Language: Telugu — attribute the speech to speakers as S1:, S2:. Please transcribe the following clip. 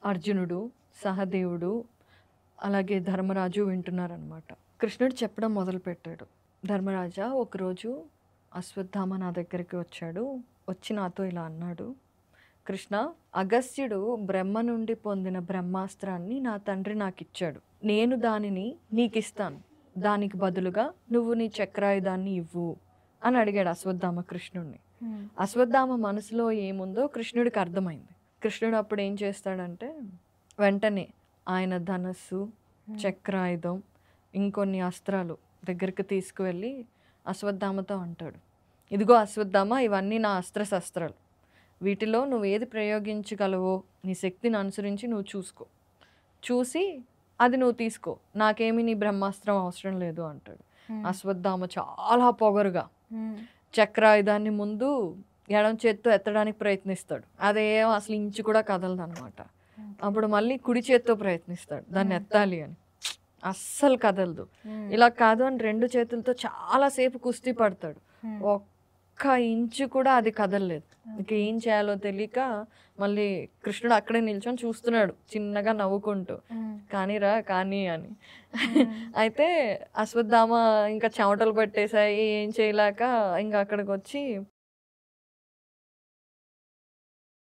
S1: అర్జునుడు, సహదేవుడు, అలాగే ధర్మరాజు వింటున్నారనమాట. కృష్ణుడు చెప్పడం మొదలుపెట్టాడు. ధర్మరాజా, ఒకరోజు అశ్వత్థామ నా దగ్గరికి వచ్చాడు. వచ్చి నాతో ఇలా అన్నాడు. కృష్ణ, అగస్త్యుడు బ్రహ్మ నుండి పొందిన బ్రహ్మాస్త్రాన్ని నా తండ్రి నాకిచ్చాడు. నేను దానిని నీకిస్తాను. దానికి బదులుగా నువ్వు నీ చక్రాయుధాన్ని ఇవ్వు అని అడిగాడు అశ్వత్థామ కృష్ణుడిని. అశ్వత్థామ మనసులో ఏముందో కృష్ణుడికి అర్థమైంది. కృష్ణుడు అప్పుడు ఏం చేస్తాడంటే వెంటనే ఆయన ధనస్సు, చక్రాయుధం, ఇంకొన్ని అస్త్రాలు దగ్గరికి తీసుకువెళ్ళి అశ్వత్థామతో అంటాడు, ఇదిగో అశ్వత్థామ, ఇవన్నీ నా అస్త్రశస్త్రాలు. వీటిలో నువ్వు ఏది ప్రయోగించగలవో నీ శక్తిని అనుసరించి నువ్వు చూసి అది నువ్వు తీసుకో. నాకేమీ నీ బ్రహ్మాస్త్రం అవసరం లేదు అంటాడు. అశ్వత్థామ చాలా పొగరుగా చక్రాయుధాన్ని ముందు ఎడం చేత్తో ఎత్తడానికి ప్రయత్నిస్తాడు. అదేం అసలు ఇంచు కూడా కదలదు అనమాట. అప్పుడు మళ్ళీ కుడి చేత్తో ప్రయత్నిస్తాడు దాన్ని ఎత్తాలి అని. అస్సలు కదలదు. ఇలా కాదు అని రెండు చేతులతో చాలాసేపు కుస్తీ పడతాడు. ఒక్క ఇంచు కూడా అది కదలలేదు. ఇంక ఏం చేయాలో తెలియక మళ్ళీ కృష్ణుడు అక్కడే నిల్చొని చూస్తున్నాడు చిన్నగా నవ్వుకుంటూ, కానీరా కానీ అని. అయితే అశ్వత్థామ ఇంకా చెమటలు పట్టేశాయి, ఏం చేయలేక ఇంకా అక్కడికి వచ్చి